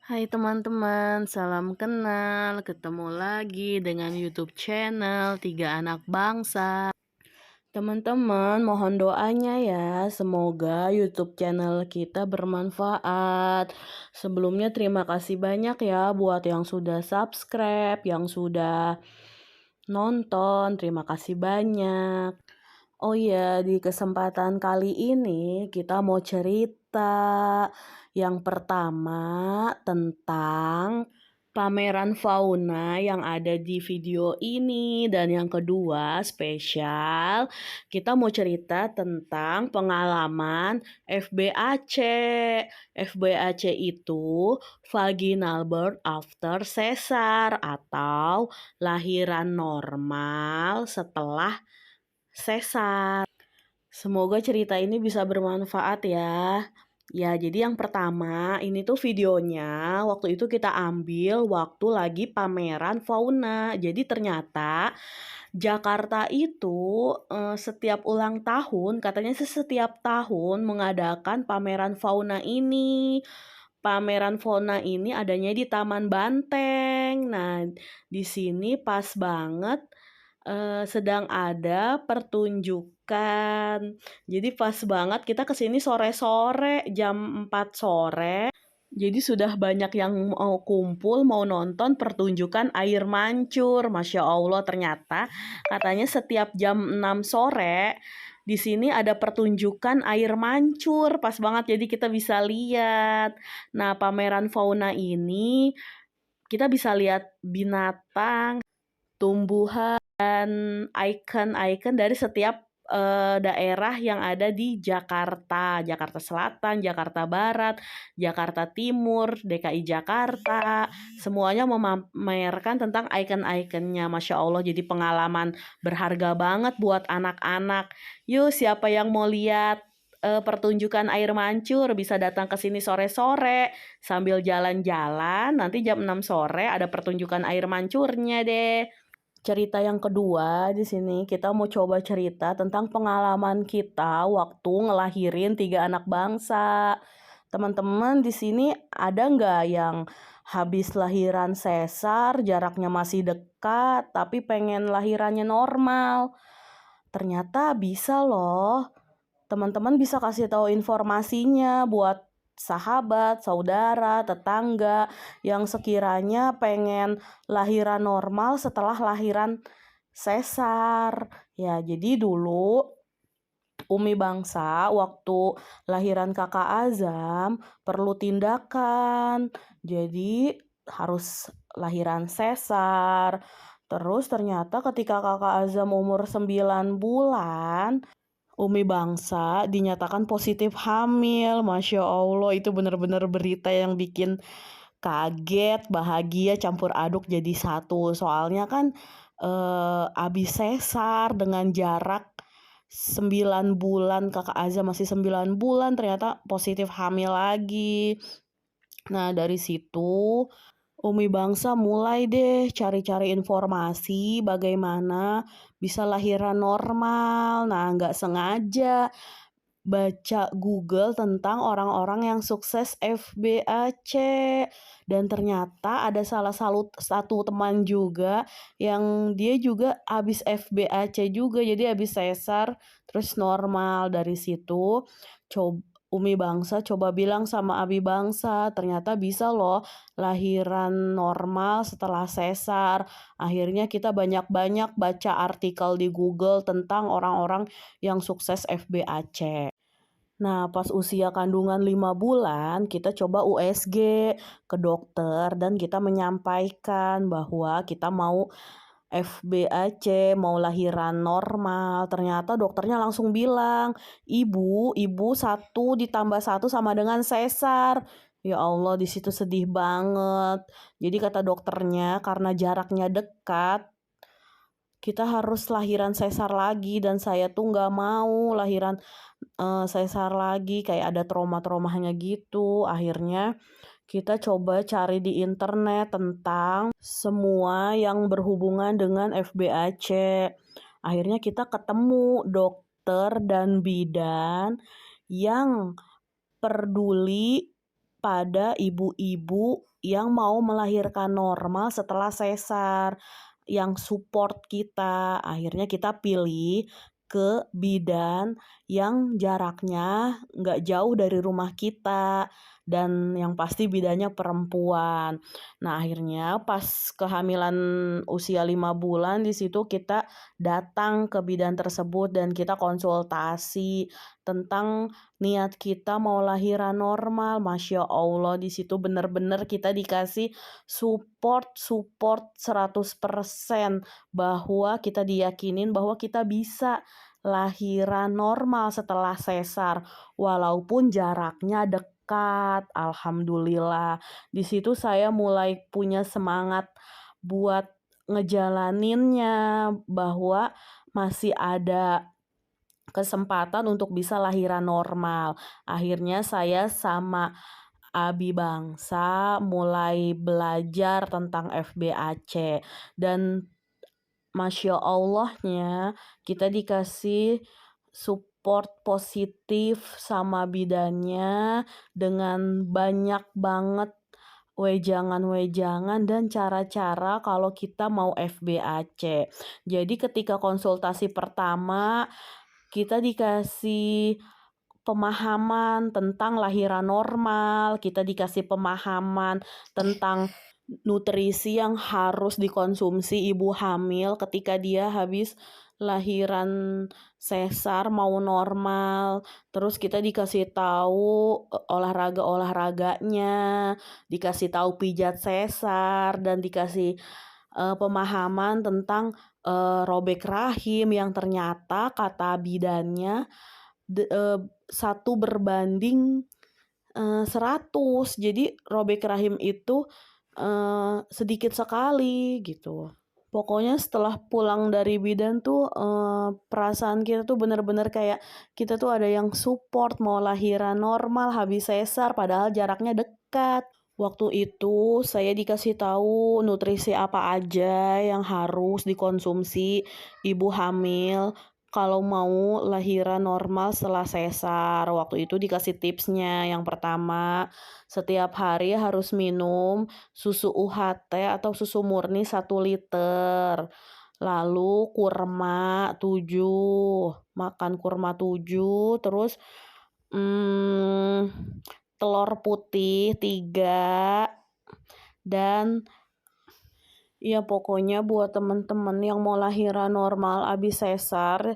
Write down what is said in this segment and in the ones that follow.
Hai teman-teman, salam kenal. Ketemu lagi dengan YouTube channel Tiga Anak Bangsa. Teman-teman, mohon doanya ya. Semoga YouTube channel kita bermanfaat. Sebelumnya terima kasih banyak ya buat yang sudah subscribe, yang sudah nonton. Terima kasih banyak. Oh iya, di kesempatan kali ini kita mau cerita. Yang pertama tentang pameran fauna yang ada di video ini, dan yang kedua spesial kita mau cerita tentang pengalaman FBAC. FBAC itu vaginal birth after sesar atau lahiran normal setelah sesar. Semoga cerita ini bisa bermanfaat ya. Ya, jadi yang pertama, ini tuh videonya waktu itu kita ambil waktu lagi pameran fauna. Jadi ternyata Jakarta itu setiap ulang tahun, katanya sih setiap tahun mengadakan pameran fauna ini. Pameran fauna ini adanya di Taman Banteng. Nah, di sini pas banget sedang ada pertunjukan. Jadi pas banget kita kesini sore-sore, jam 4 sore. Jadi sudah banyak yang mau kumpul, mau nonton pertunjukan air mancur. Masya Allah, ternyata katanya setiap jam 6 sore di sini ada pertunjukan air mancur. Pas banget, jadi kita bisa lihat. Nah, pameran fauna ini kita bisa lihat binatang, tumbuhan, dan ikon-ikon dari setiap daerah yang ada di Jakarta. Jakarta Selatan, Jakarta Barat, Jakarta Timur, DKI Jakarta. Semuanya memamerkan tentang ikon-ikonnya. Masya Allah, jadi pengalaman berharga banget buat anak-anak. Yuk, siapa yang mau lihat pertunjukan air mancur bisa datang ke sini sore-sore sambil jalan-jalan. Nanti jam 6 sore ada pertunjukan air mancurnya deh. Cerita yang kedua di sini kita mau coba cerita tentang pengalaman kita waktu ngelahirin tiga anak bangsa. Teman-teman di sini ada nggak yang habis lahiran sesar, jaraknya masih dekat, tapi pengen lahirannya normal? Ternyata bisa loh. Teman-teman bisa kasih tahu informasinya buat sahabat, saudara, tetangga yang sekiranya pengen lahiran normal setelah lahiran sesar. Ya, jadi dulu Umi Bangsa waktu lahiran kakak Azam perlu tindakan. Jadi harus lahiran sesar. Terus ternyata ketika kakak Azam umur 9 bulan, Umi Bangsa dinyatakan positif hamil. Masya Allah, itu benar-benar berita yang bikin kaget, bahagia, campur aduk jadi satu. Soalnya kan abis sesar dengan jarak 9 bulan, kakak Azam masih 9 bulan, ternyata positif hamil lagi. Nah, dari situ Umi Bangsa mulai deh cari-cari informasi bagaimana bisa lahiran normal. Nah, nggak sengaja baca Google tentang orang-orang yang sukses FBAC. Dan ternyata ada satu teman juga yang dia juga habis FBAC juga. Jadi habis sesar terus normal. Dari situ Umi Bangsa coba bilang sama Abi Bangsa, ternyata bisa loh lahiran normal setelah sesar. Akhirnya kita banyak-banyak baca artikel di Google tentang orang-orang yang sukses FBAC. Nah, pas usia kandungan 5 bulan, kita coba USG ke dokter dan kita menyampaikan bahwa kita mau FBAC, mau lahiran normal. Ternyata dokternya langsung bilang, ibu satu ditambah satu sama dengan sesar. Ya Allah, di situ sedih banget. Jadi kata dokternya, karena jaraknya dekat, kita harus lahiran sesar lagi, dan saya tuh nggak mau lahiran sesar lagi, kayak ada trauma-traumanya gitu. Akhirnya kita coba cari di internet tentang semua yang berhubungan dengan FBAC. Akhirnya kita ketemu dokter dan bidan yang peduli pada ibu-ibu yang mau melahirkan normal setelah sesar, yang support kita. Akhirnya kita pilih ke bidan yang jaraknya nggak jauh dari rumah kita, dan yang pasti bidannya perempuan. Nah, akhirnya pas kehamilan usia 5 bulan, di situ kita datang ke bidan tersebut dan kita konsultasi tentang niat kita mau lahiran normal. Masya Allah, di situ benar-benar kita dikasih support 100% bahwa kita diyakinin bahwa kita bisa lahiran normal setelah sesar walaupun jaraknya dekat. Alhamdulillah. Di situ saya mulai punya semangat buat ngejalaninnya, bahwa masih ada kesempatan untuk bisa lahiran normal. Akhirnya saya sama Abi Bangsa mulai belajar tentang FBAC, dan Masya Allahnya kita dikasih support positif sama bidannya dengan banyak banget wejangan-wejangan dan cara-cara kalau kita mau FBAC. Jadi ketika konsultasi pertama kita dikasih pemahaman tentang lahiran normal, kita dikasih pemahaman tentang nutrisi yang harus dikonsumsi ibu hamil ketika dia habis lahiran sesar mau normal. Terus kita dikasih tahu olahraga-olahraganya, dikasih tahu pijat sesar, dan dikasih pemahaman tentang robek rahim yang ternyata kata bidannya 1 berbanding 100. Jadi robek rahim itu sedikit sekali gitu. Pokoknya setelah pulang dari bidan tuh perasaan kita tuh bener-bener kayak kita tuh ada yang support mau lahiran normal habis sesar padahal jaraknya dekat. Waktu itu saya dikasih tahu nutrisi apa aja yang harus dikonsumsi ibu hamil kalau mau lahiran normal setelah sesar. Waktu itu dikasih tipsnya. Yang pertama, setiap hari harus minum susu UHT atau susu murni 1 liter. Lalu kurma 7, makan kurma 7, terus telur putih 3, dan ya pokoknya buat teman-teman yang mau lahiran normal abis sesar,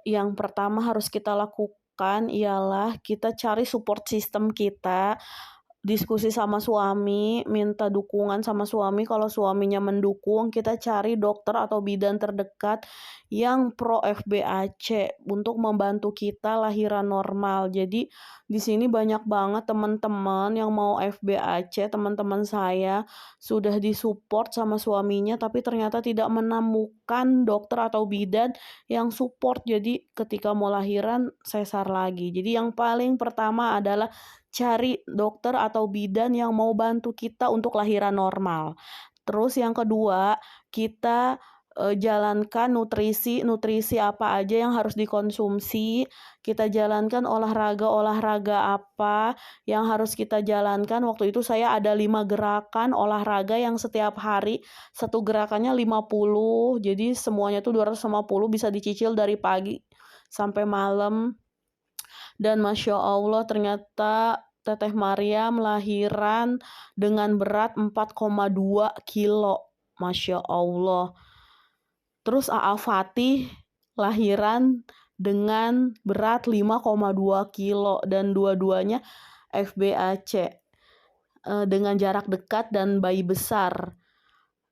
yang pertama harus kita lakukan ialah kita cari support system kita, diskusi sama suami, minta dukungan sama suami. Kalau suaminya mendukung, kita cari dokter atau bidan terdekat yang pro FBAC untuk membantu kita lahiran normal. Jadi di sini banyak banget teman-teman yang mau FBAC, teman-teman saya sudah disupport sama suaminya tapi ternyata tidak menemukan dokter atau bidan yang support. Jadi ketika mau lahiran sesar lagi. Jadi yang paling pertama adalah cari dokter atau bidan yang mau bantu kita untuk lahiran normal. Terus yang kedua, kita jalankan nutrisi apa aja yang harus dikonsumsi. Kita jalankan olahraga apa yang harus kita jalankan. Waktu itu saya ada 5 gerakan olahraga yang setiap hari satu gerakannya 50. Jadi semuanya tuh 250, bisa dicicil dari pagi sampai malam. Dan Masya Allah ternyata Teteh Maryam lahiran dengan berat 4,2 kilo. Masya Allah. Terus Aa Fatih lahiran dengan berat 5,2 kilo. Dan dua-duanya FBAC dengan jarak dekat dan bayi besar.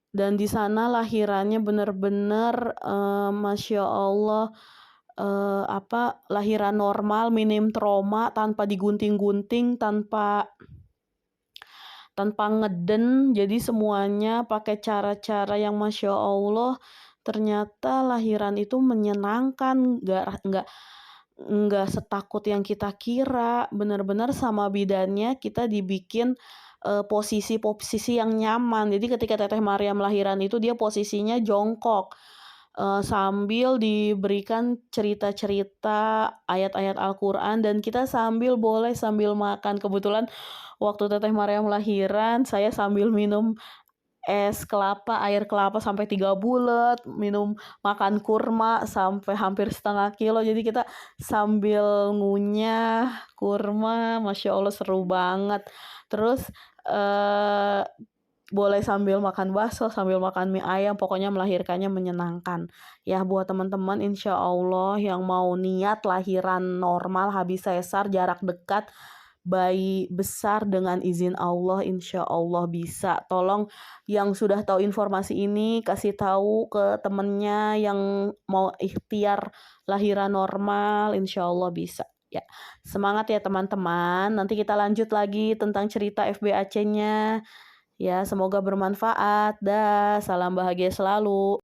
Dan di sana lahirannya benar-benar Masya Allah, lahiran normal, minim trauma, tanpa digunting-gunting, tanpa ngeden. Jadi semuanya pakai cara-cara yang Masya Allah. Ternyata lahiran itu menyenangkan, nggak setakut yang kita kira. Benar-benar sama bidannya kita dibikin posisi yang nyaman. Jadi ketika Teteh Maryam lahiran itu dia posisinya jongkok. sambil diberikan cerita-cerita ayat-ayat Al-Quran dan kita boleh sambil makan. Kebetulan waktu Teteh Maryam lahiran, saya sambil minum air kelapa sampai 3 bulet, makan kurma sampai hampir setengah kilo. Jadi kita sambil ngunyah kurma, Masya Allah seru banget. Terus boleh sambil makan bakso, sambil makan mie ayam, pokoknya melahirkannya menyenangkan. Ya buat teman-teman insya Allah yang mau niat lahiran normal habis sesar jarak dekat, bayi besar dengan izin Allah insya Allah bisa. Tolong yang sudah tahu informasi ini kasih tahu ke temennya yang mau ikhtiar lahiran normal, insya Allah bisa. Ya, semangat ya teman-teman. Nanti kita lanjut lagi tentang cerita FBAC-nya. Ya, semoga bermanfaat. Dah, salam bahagia selalu.